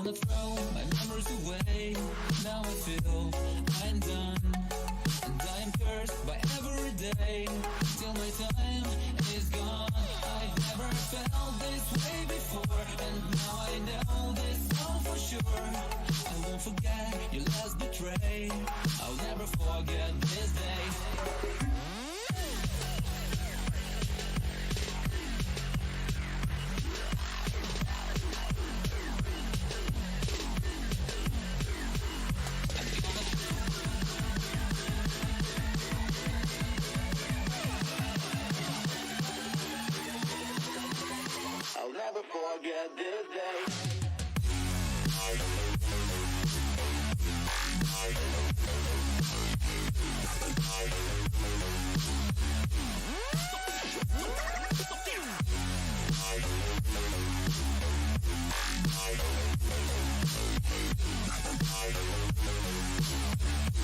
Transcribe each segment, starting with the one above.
gonna throw my memories away. Now I feel I'm done, and I am cursed by every day till my time is gone. I've never felt this way before, and now I know this all for sure. I won't forget your last betray. I'll never forget this day. I'll never forget this day.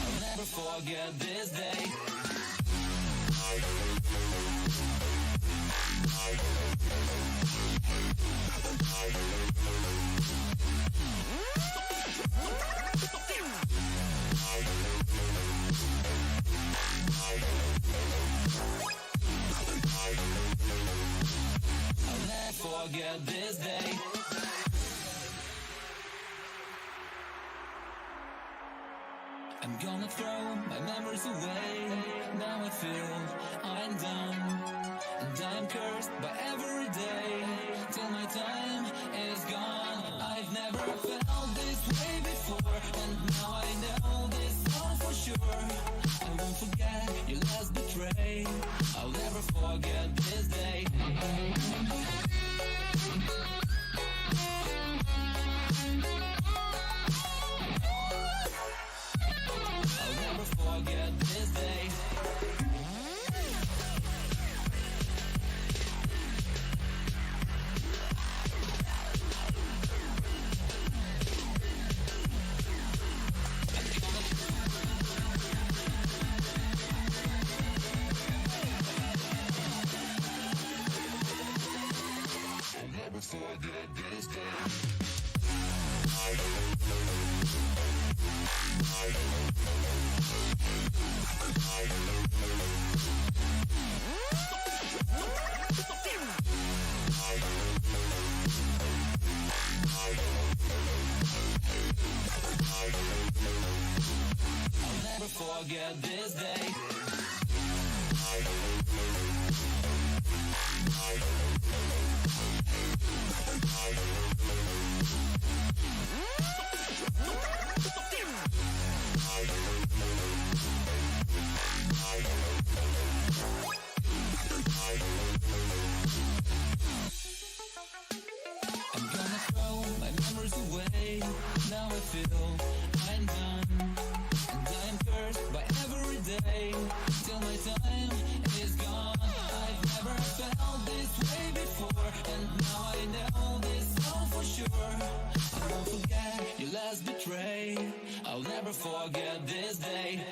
I'll never forget this day. I'll never forget this day. I'm gonna throw my memories away. Now I feel I'm done, and I'm cursed by every day till my time is gone. I've never felt this way before, and now I know this all for sure. I won't forget your last betray. I'll never forget this day. I'll never forget this day. I'll never forget this day. I'll never forget this day. I'm gonna throw my memories away. Now I feel I'm done, and I am cursed by every day till my time is gone. I've never felt this way before, and now I know this all for sure. I won't forget your last betray. I'll never forget this day.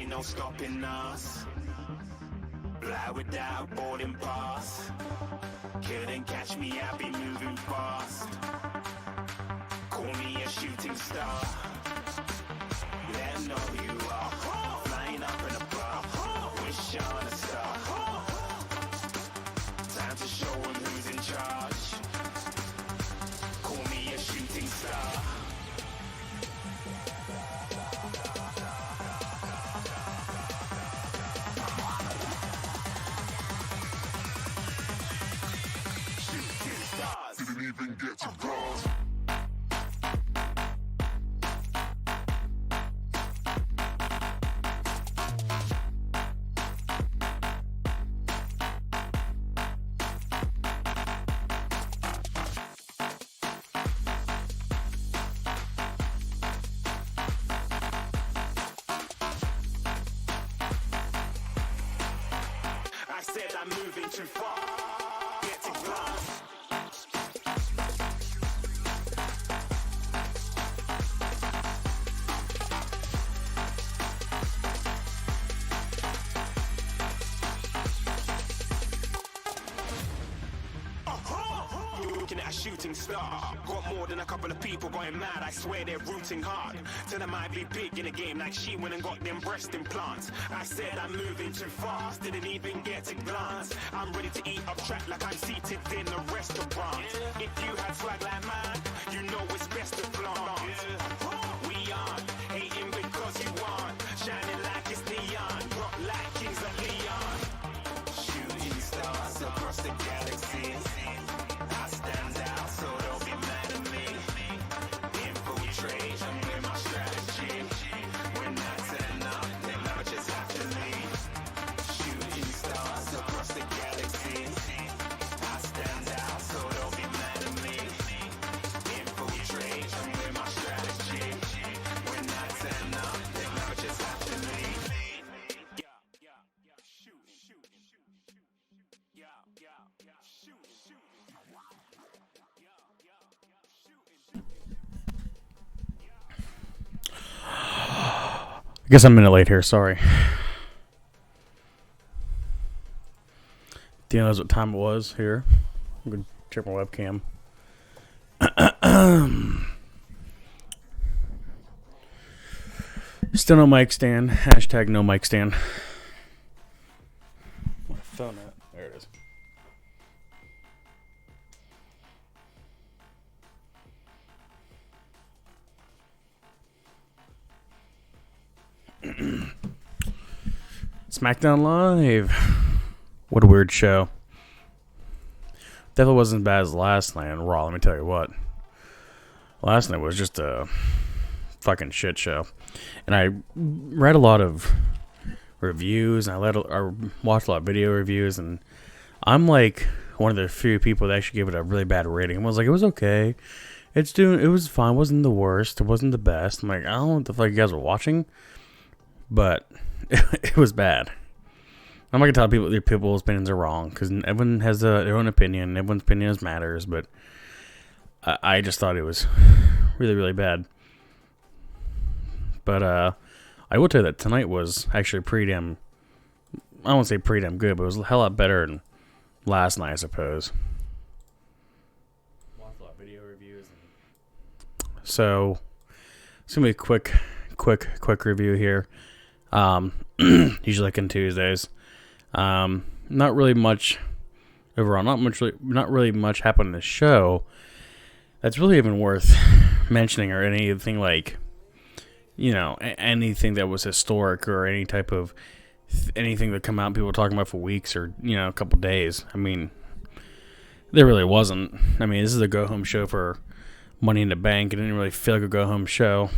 ain't no stopping us. Fly without boarding pass. Couldn't catch me, I be moving fast. Call me a shooting star. Let 'em know who you are. Flying up in a bar. Wish on a star. Time to show 'em who's in charge. Call me a shooting star. Shooting stars. Didn't even get to bronze. I said I'm moving too far. Get to glass. You're looking at a shooting star. Got more than a couple of people going mad. I swear they're rooting hard. Tell them I'd be big in the game like she went and got them breast implants. I said I'm moving too fast. Didn't even get to glance. I'm ready to eat up track like I'm seated in a restaurant. If you had swag like mine, you know it's best to flaunt. We aren't hating because you aren't. Shining like it's neon. Rock like kings of Leon. Shooting stars across the galaxy. I stand out, so don't be mad at me. Infiltrate, I'm with my strategy. When I turn up, they never just have to leave. Shooting stars across the galaxy. I stand out, so don't be mad at me. Infiltrate, I'm with my strategy. When I turn up, they never just have to leave. I guess I'm a minute late here, sorry. Do you know what time it was here? I'm going to check my webcam. Still no mic stand. Hashtag no mic stand. My phone at? There it is. SmackDown Live. What a weird show. Definitely wasn't as bad as last night on Raw, let me tell you what. Last night was just a fucking shit show. And I read a lot of reviews, and I watched a lot of video reviews, and I'm like one of the few people that actually gave it a really bad rating. I was like, it was okay. It was fine. It wasn't the worst. It wasn't the best. I'm like, I don't know what the fuck you guys were watching, but it was bad. I'm not gonna tell people people's opinions are wrong, because everyone has their own opinion. Everyone's opinion matters, but I just thought it was really, really bad. But I will tell you that tonight was actually pretty damn, I won't say pretty damn good, but it was a hell lot better than last night, I suppose. Watched a lot of video reviews. So it's gonna be a quick review here. Usually like on Tuesdays. Not really much overall. Not really much happened in the show that's really even worth mentioning, or anything like, you know, anything that was historic, or any type of anything that come out and people were talking about for weeks, or, you know, a couple days. I mean, there really wasn't. I mean, this is a go home show for Money in the Bank. It didn't really feel like a go home show.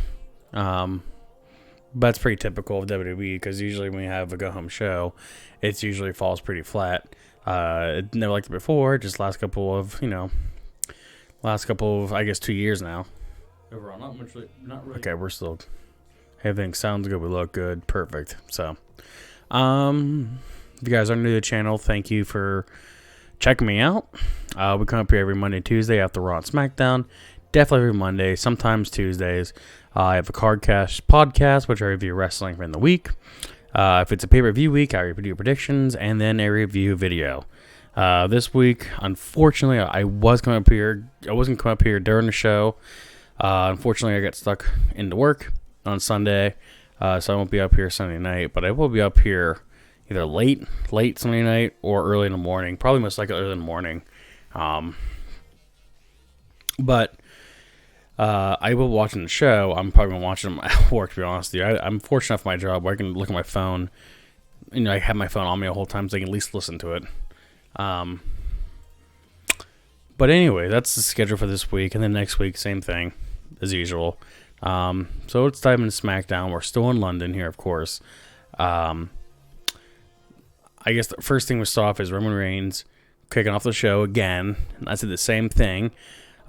But that's pretty typical of WWE, because usually when you have a go home show, it usually falls pretty flat. It never liked it before. Just last couple of I guess 2 years now. Overall, not really. Okay, we're still. Everything sounds good. We look good. Perfect. So, if you guys are new to the channel, thank you for checking me out. We come up here every Monday, Tuesday after Raw and SmackDown. Definitely every Monday, sometimes Tuesdays. I have a Cardcast podcast, which I review wrestling from the week. If it's a pay-per-view week, I do predictions and then a review video. This week, unfortunately, I wasn't coming up here during the show. Unfortunately, I got stuck into work on Sunday, so I won't be up here Sunday night, but I will be up here either late Sunday night or early in the morning. Probably most likely early in the morning. But I will be watching the show. I'm probably going to watch them at work, to be honest with you. I'm fortunate enough for my job where I can look at my phone. I have my phone on me the whole time so I can at least listen to it. But anyway, that's the schedule for this week. And then next week, same thing as usual. So let's dive into SmackDown. We're still in London here, of course. I guess the first thing we saw off is Roman Reigns kicking off the show again. I said the same thing.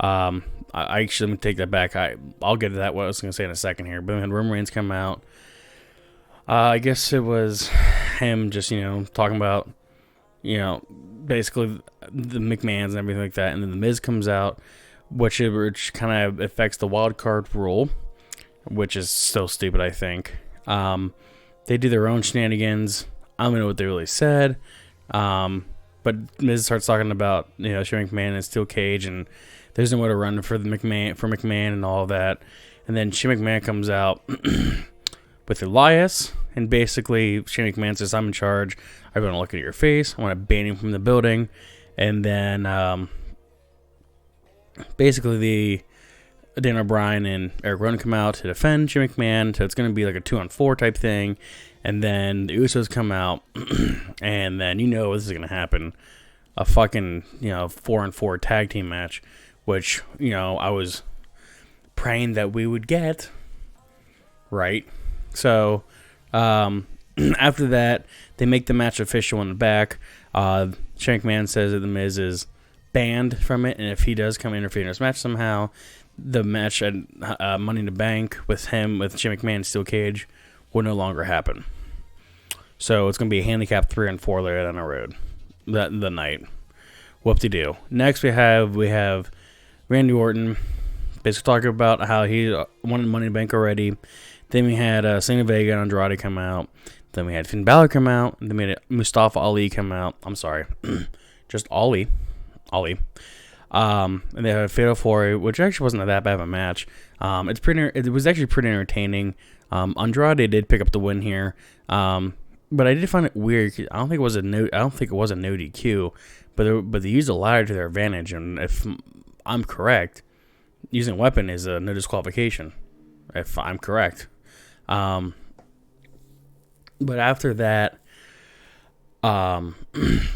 I actually, let me take that back. I'll get to that, what I was going to say in a second here. But when Roman Reigns come out, I guess it was him just, talking about, basically the McMahons and everything like that. And then The Miz comes out, which kind of affects the wild card rule, which is so stupid, I think. They do their own shenanigans. I don't know what they really said. But Miz starts talking about, Shane McMahon in a steel cage, and there's nowhere to run for McMahon and all that. And then Shane McMahon comes out with Elias, and basically Shane McMahon says, "I'm in charge. I'm going to look at your face. I want to ban him from the building." And then basically Dan O'Brien and Eric Rowan come out to defend Shane McMahon. So it's going to be like a 2-on-4 type thing. And then the Usos come out, and then this is going to happen. A fucking, 4-on-4 tag team match, which, I was praying that we would get, right? So, after that, they make the match official in the back. Shane McMahon says that The Miz is banned from it, and if he does come interfere in this match somehow, the match at Money in the Bank with Shane McMahon in steel cage will no longer happen. So it's going to be a handicap 3-on-4 later down the road, the night. Whoop-de-doo. Next we have Randy Orton basically talking about how he won Money in the Bank already. Then we had Selena Vega and Andrade come out. Then we had Finn Balor come out. Then we had Mustafa Ali come out. I'm sorry. Just Ali. And they had a Fatal 4, which actually wasn't that bad of a match. It was actually pretty entertaining. Andrade did pick up the win here. But I did find it weird. I don't think it was a no DQ, but they used a ladder to their advantage. And if I'm correct, using a weapon is a no disqualification. If I'm correct. But after that, it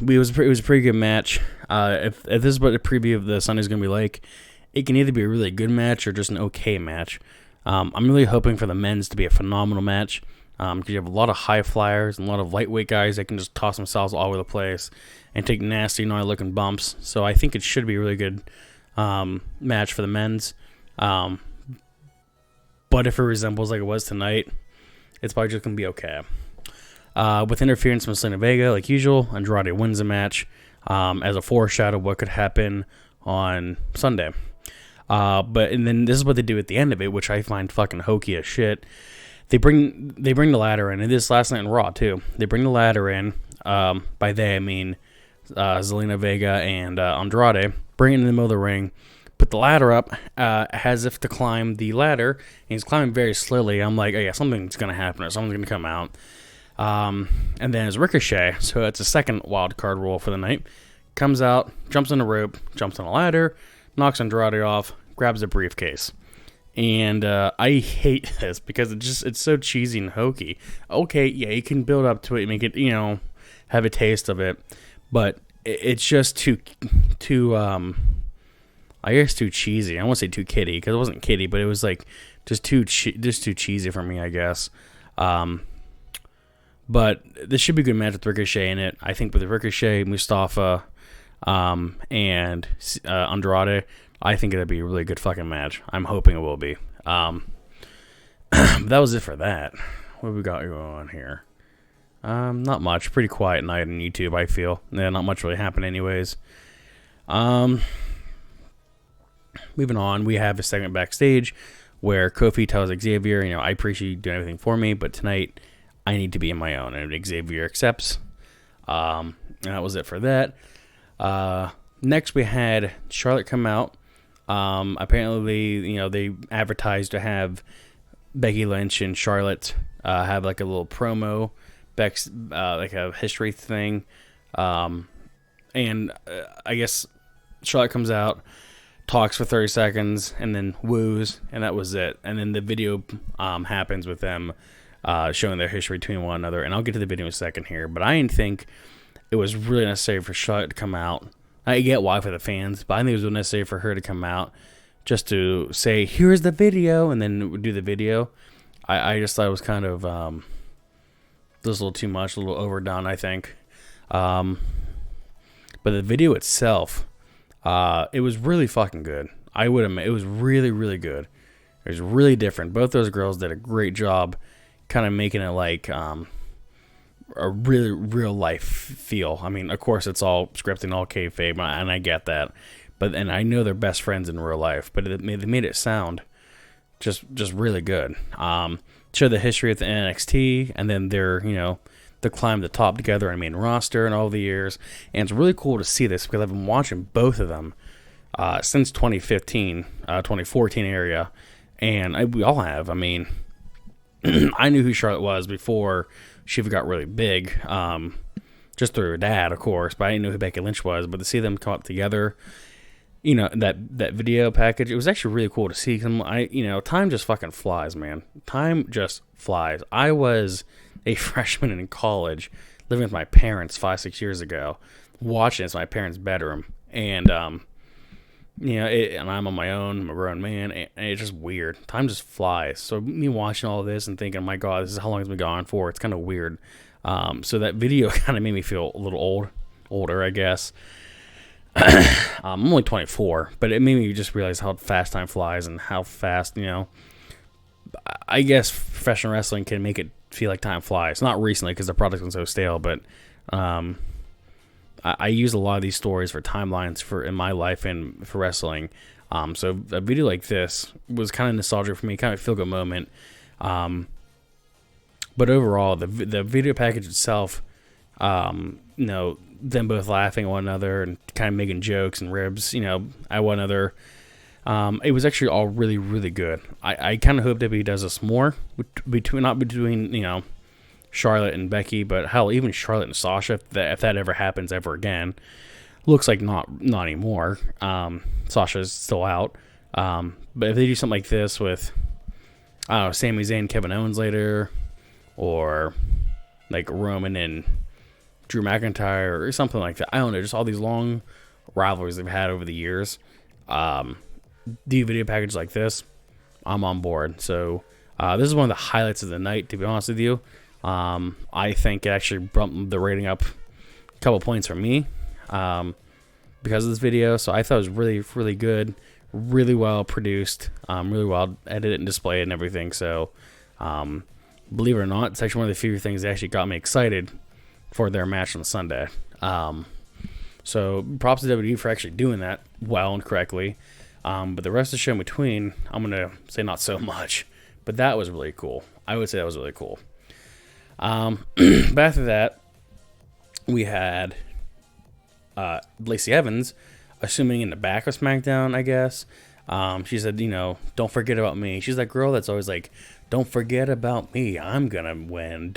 was a pretty good match. If this is what the preview of the Sunday is going to be like, it can either be a really good match or just an okay match. I'm really hoping for the men's to be a phenomenal match. Because you have a lot of high flyers and a lot of lightweight guys that can just toss themselves all over the place and take nasty, gnarly looking bumps. So I think it should be a really good match for the men's. But if it resembles like it was tonight, it's probably just going to be okay. With interference from Selena Vega, like usual, Andrade wins the match as a foreshadow of what could happen on Sunday. And then this is what they do at the end of it, which I find fucking hokey as shit. They bring the ladder in, and this last night in Raw too. They bring the ladder in. By they I mean Zelina Vega and Andrade. Bring it in the middle of the ring, put the ladder up as if to climb the ladder. And he's climbing very slowly. I'm like, oh yeah, something's gonna happen or something's gonna come out. And then it's Ricochet, so it's a second wild card rule for the night. Comes out, jumps on the rope, jumps on a ladder, knocks Andrade off, grabs a briefcase. And I hate this because it's so cheesy and hokey. Okay, yeah, you can build up to it, make it, have a taste of it, but it's just too I guess too cheesy. I won't say too kiddie because it wasn't kiddie, but it was like just too cheesy for me, I guess. But this should be a good match with Ricochet in it. I think with Ricochet, Mustafa, and Andrade, I think it'll be a really good fucking match. I'm hoping it will be. That was it for that. What have we got going on here? Not much. Pretty quiet night on YouTube, I feel. Yeah, not much really happened anyways. Moving on, we have a segment backstage where Kofi tells Xavier, I appreciate you doing everything for me, but tonight I need to be in my own, and Xavier accepts. And that was it for that. Next, we had Charlotte come out. Apparently, they advertised to have Becky Lynch and Charlotte have like a little promo, like a history thing. And I guess Charlotte comes out, talks for 30 seconds, and then woos, and that was it. And then the video happens with them showing their history between one another. And I'll get to the video in a second here, but I didn't think it was really necessary for Charlotte to come out. I get why for the fans, but I think it was necessary for her to come out just to say, here's the video, and then do the video. I just thought it was kind of just a little too much, a little overdone, I think. But the video itself, it was really fucking good. I would admit, it was really, really good. It was really different. Both those girls did a great job kind of making it like a really real life feel. I mean, of course, it's all scripted, all kayfabe, and I get that. And I know they're best friends in real life, but they made it sound just really good. Show the history of the NXT, and then their the climb to the top together on main roster and all the years. And it's really cool to see this because I've been watching both of them since 2015, 2014 area, and we all have. I mean, I knew who Charlotte was before she got really big, just through her dad, of course, but I didn't know who Becky Lynch was. But to see them come up together, that video package, it was actually really cool to see. Time just fucking flies, man. Time just flies. I was a freshman in college, living with my parents 5-6 years ago, watching this in my parents' bedroom, and and I'm on my own, I'm a grown man, and it's just weird. Time just flies. So me watching all this and thinking, oh my God, this is how long it's been going for. It's kind of weird. So that video kind of made me feel a little older, I guess. I'm only 24, but it made me just realize how fast time flies and how fast, I guess professional wrestling can make it feel like time flies. Not recently because the product's been so stale, but I use a lot of these stories for timelines in my life and for wrestling. So a video like this was kind of nostalgic for me, kind of a feel-good moment. But overall, the video package itself, them both laughing at one another and kind of making jokes and ribs, at one another. It was actually all really, really good. I kind of hope WWE does this more not between Charlotte and Becky, but hell, even Charlotte and Sasha, if that ever happens ever again. Looks like not anymore. Sasha's still out. But if they do something like this with, I don't know, Sami Zayn, Kevin Owens later, or like Roman and Drew McIntyre or something like that. I don't know, just all these long rivalries they've had over the years. Do video package like this, I'm on board. So this is one of the highlights of the night, to be honest with you. I think it actually bumped the rating up a couple points for me because of this video. So I thought it was really, really good, really well produced, really well edited and displayed and everything. So believe it or not, it's actually one of the few things that actually got me excited for their match on Sunday. So props to WWE for actually doing that well and correctly. But the rest of the show in between, I'm going to say not so much. But that was really cool. I would say that was really cool. But after that, we had Lacey Evans, assuming in the back of SmackDown, I guess. She said, don't forget about me. She's that girl that's always like, don't forget about me. I'm going to win.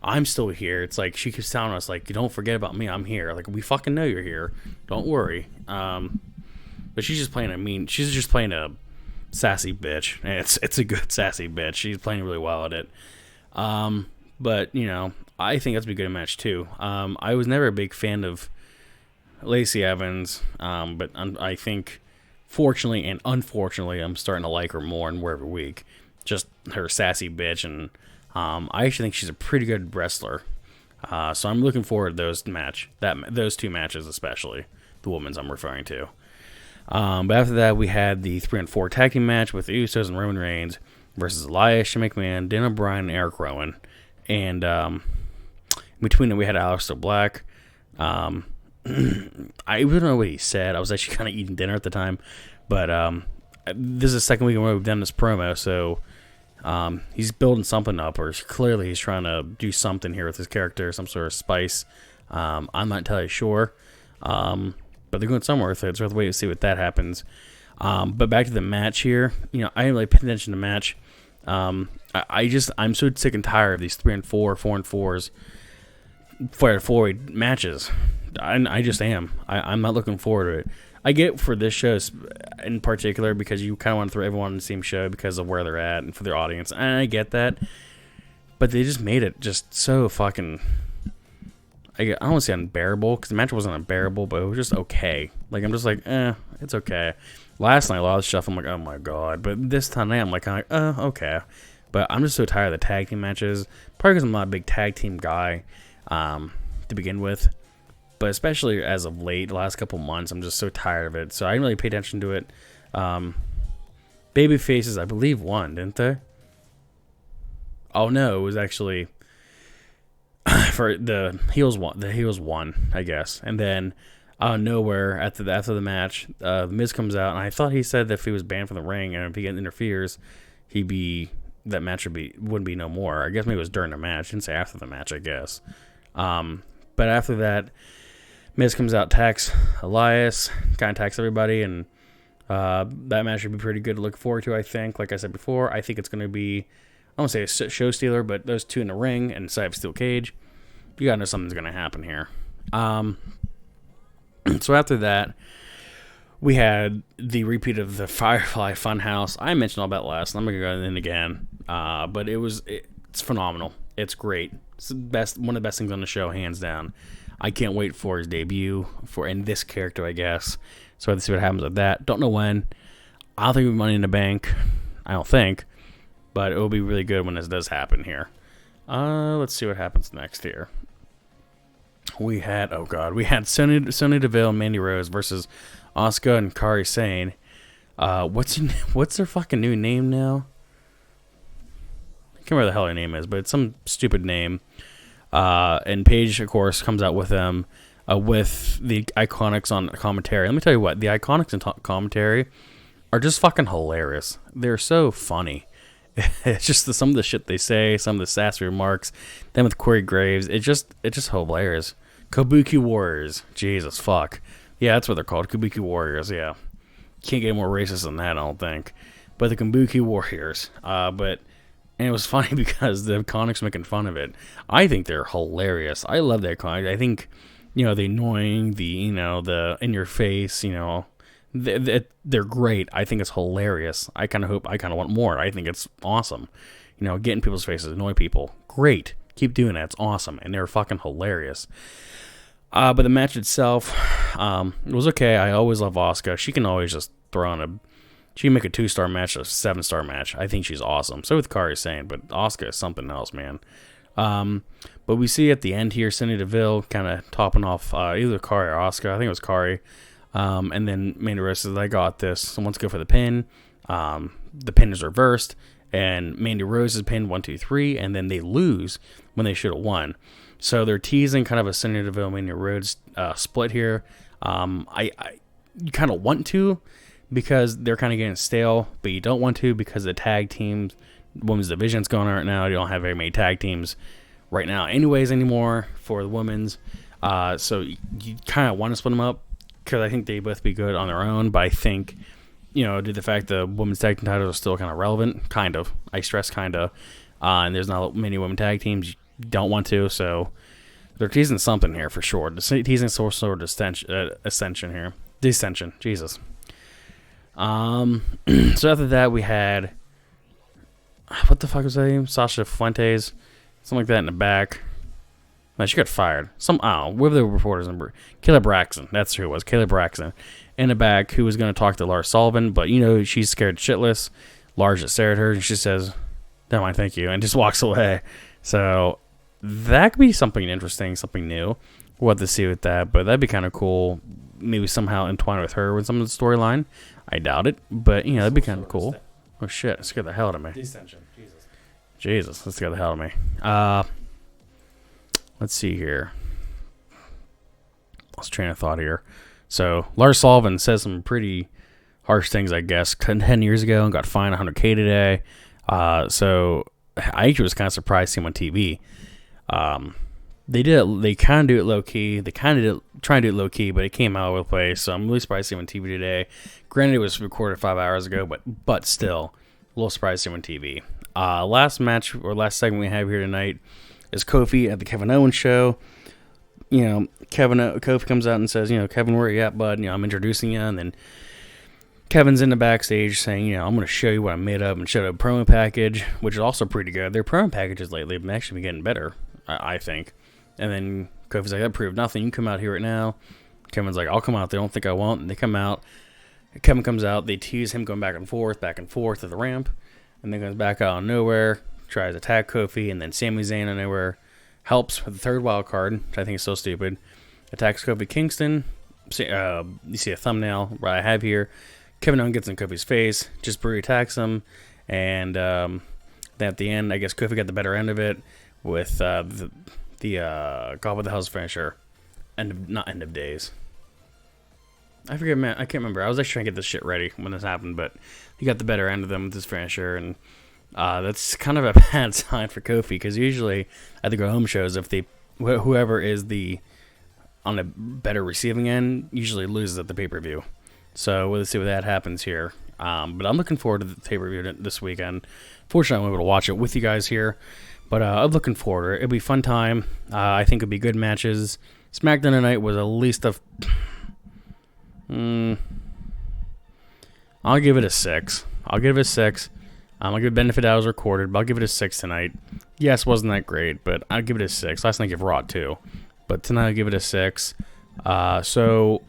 I'm still here. It's like she keeps telling us, like, don't forget about me. I'm here. Like, we fucking know you're here. Don't worry. But she's just playing she's just playing a sassy bitch. And it's a good sassy bitch. She's playing really well at it. But, I think that's be a good match too. I was never a big fan of Lacey Evans, but I think, fortunately and unfortunately, I'm starting to like her more and more every week. Just her sassy bitch, and I actually think she's a pretty good wrestler. So I'm looking forward to those two matches, especially the women's I'm referring to. But after that, we had the 3-on-4 tag team match with the Usos and Roman Reigns versus Elias, Shane McMahon, Dan O'Brien, and Eric Rowan. And in between it, we had Aleister Black. I really don't know what he said. I was actually kind of eating dinner at the time. But this is the second week in a row we've done this promo, so He's building something up, or clearly he's trying to do something here with his character, some sort of spice. I'm not entirely sure, but they're going somewhere with it. So we'll have to wait to see what that happens. But back to the match here. You know, I didn't really pay attention to the match. I'm so sick and tired of these 3 and 4, 4 and 4s, 4-way matches. I just am. I'm not looking forward to it. I get for this show in particular because you kind of want to throw everyone on the same show because of where they're at and for their audience, and I get that. But they just made it just so fucking. I don't want to say unbearable because the match wasn't unbearable, but it was just okay. Like I'm just like, it's okay. Last night, a lot of stuff, I'm like, oh my god. But this time, I'm like, okay. But I'm just so tired of the tag team matches. Probably because I'm not a big tag team guy to begin with. But especially as of late, the last couple months, I'm just so tired of it. So I didn't really pay attention to it. Baby Faces, I believe, won, didn't they? Oh no, it was actually for the heels won. The heels won, I guess. And then out of nowhere, after the match, the Miz comes out, and I thought he said that if he was banned from the ring and if he interferes, that match wouldn't be no more. I guess maybe it was during the match. I didn't say after the match, I guess. But after that, Miz comes out, attacks Elias, kind of attacks everybody, and that match should be pretty good to look forward to, I think. Like I said before, I think it's going to be, I don't want to say a show stealer, but those two in the ring and inside of steel cage, you got to know something's going to happen here. So after that, we had the repeat of the Firefly Funhouse. I mentioned all that last, and I'm going to go in again. But it's phenomenal. It's great. It's the best, one of the best things on the show, hands down. I can't wait for his debut in this character, I guess. So let's see what happens with that. Don't know when. I don't think it'll be Money in the Bank. I don't think. But it will be really good when this does happen here. Let's see what happens next here. We had Sonya Deville and Mandy Rose versus Asuka and Kairi Sane. What's their fucking new name now? I can't remember the hell her name is, but it's some stupid name. And Paige, of course, comes out with them with the Iconics on commentary. Let me tell you what, the Iconics on commentary are just fucking hilarious. They're so funny. It's just some of the shit they say, some of the sassy remarks. Then with Corey Graves, it's just hilarious. Kabuki Warriors, Jesus fuck, yeah, that's what they're called, Kabuki Warriors. Yeah, can't get more racist than that, I don't think. But the Kabuki Warriors, and it was funny because the Iconics making fun of it. I think they're hilarious. I love the Iconics. I think, the annoying, the in your face, they're great. I think it's hilarious. I kind of want more. I think it's awesome. Get in people's faces, annoy people. Great. Keep doing that. It's awesome. And they're fucking hilarious. But the match itself, it was okay. I always love Asuka. She can always just throw on she can make a 2-star match a 7-star match. I think she's awesome. So with Kairi Sane, but Asuka is something else, man. But we see at the end here, Sonya Deville kind of topping off either Kairi or Asuka. I think it was Kairi. And then Mandy Rose says, I got this. So let's go for the pin. The pin is reversed. And Mandy Rose is pinned 1, 2, 3. And then they lose when they should have won. So they're teasing kind of a Sonya Deville Mandy Rose split here. I kind of want to because they're kind of getting stale. But you don't want to because the tag teams, women's division's going on right now. You don't have very many tag teams right now anyways anymore for the women's. So you kind of want to split them up. Because I think they both be good on their own, but I think, due to the fact the women's tag team titles are still kind of relevant, kind of. I stress kind of. And there's not many women tag teams. You don't want to, so they're teasing something here for sure. Teasing some sort of ascension here. Descension, Jesus. So after that, we had, what the fuck was that name? Sasha Fuentes, something like that in the back. No, she got fired. Where the reporters number? Kayla Braxton. That's who it was. Kayla Braxton. In the back, who was going to talk to Lars Sullivan, but she's scared shitless. Lars just stared at her and she says, "Never mind, thank you," and just walks away. So that could be something interesting, something new. We'll have to see with that, but that'd be kind of cool. Maybe somehow entwined with her with some of the storyline. I doubt it, but that'd be kind of cool. Oh shit, it scared the hell out of me. Descension. Jesus, that scared the hell out of me. Let's see here. Lost train of thought here. So, Lars Sullivan says some pretty harsh things, I guess. 10 years ago and got fined $100K today. So I actually was kind of surprised to see him on TV. They kind of do it low key. They kind of try and do it low key, but it came out of the place. So I'm really surprised to see him on TV today. Granted, it was recorded 5 hours ago, but still, a little surprised to see him on TV. Last match or last segment we have here tonight is Kofi at the Kevin Owens show. Kofi comes out and says, Kevin, where you at, bud? I'm introducing you, and then Kevin's in the backstage saying, I'm going to show you what I made up, and showed a promo package, which is also pretty good. Their promo packages lately have actually been getting better, I think. And then Kofi's like, that proved nothing. You come out here right now. Kevin's like, I'll come out. They don't think I won't. And they come out. Kevin comes out. They tease him going back and forth at the ramp. And then goes back out of nowhere. Tries to attack Kofi. And then Sami Zayn out of nowhere helps with the third wild card, which I think is so stupid. Attacks Kofi Kingston. You see a thumbnail I have here. Kevin Owens gets in Kofi's face. Just brutally attacks him. And then at the end, I guess Kofi got the better end of it with God, what the hell's finisher? Not end of days. I forget, man. I can't remember. I was actually trying to get this shit ready when this happened, but he got the better end of them with his finisher, and that's kind of a bad sign for Kofi, because usually at the go-home shows, if whoever is on the better receiving end usually loses at the pay-per-view. So we'll see what that happens here. But I'm looking forward to the pay-per-view this weekend. Fortunately, I'm able to watch it with you guys here. But I'm looking forward to it. It'll be a fun time. I think it'll be good matches. SmackDown tonight was at least I'll give it a 6. I'll give it a 6. I'll give it benefit I was recorded, but I'll give it a 6 tonight. Yes, wasn't that great, but I'll give it a 6. Last night I gave Raw 2. But tonight I'll give it a 6. So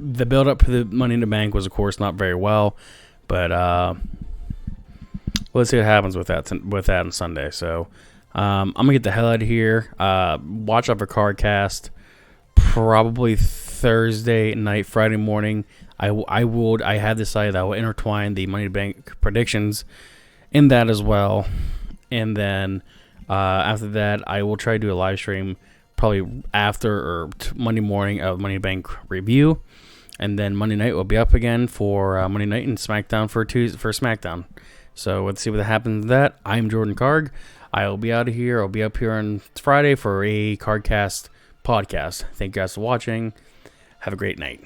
the build-up for the Money in the Bank was, of course, not very well. But let's see what happens with that on Sunday. So I'm going to get the hell out of here. Watch out for Cardcast. Probably Thursday night, Friday morning. I have decided I will intertwine the Money in the Bank predictions in that as well. And then after that, I will try to do a live stream probably after or Monday morning of Money in the Bank review. And then Monday night will be up again for Monday night, and SmackDown for SmackDown. So let's see what happens with that. I'm Jordan Karg. I will be out of here. I'll be up here on Friday for a Cardcast podcast. Thank you guys for watching. Have a great night.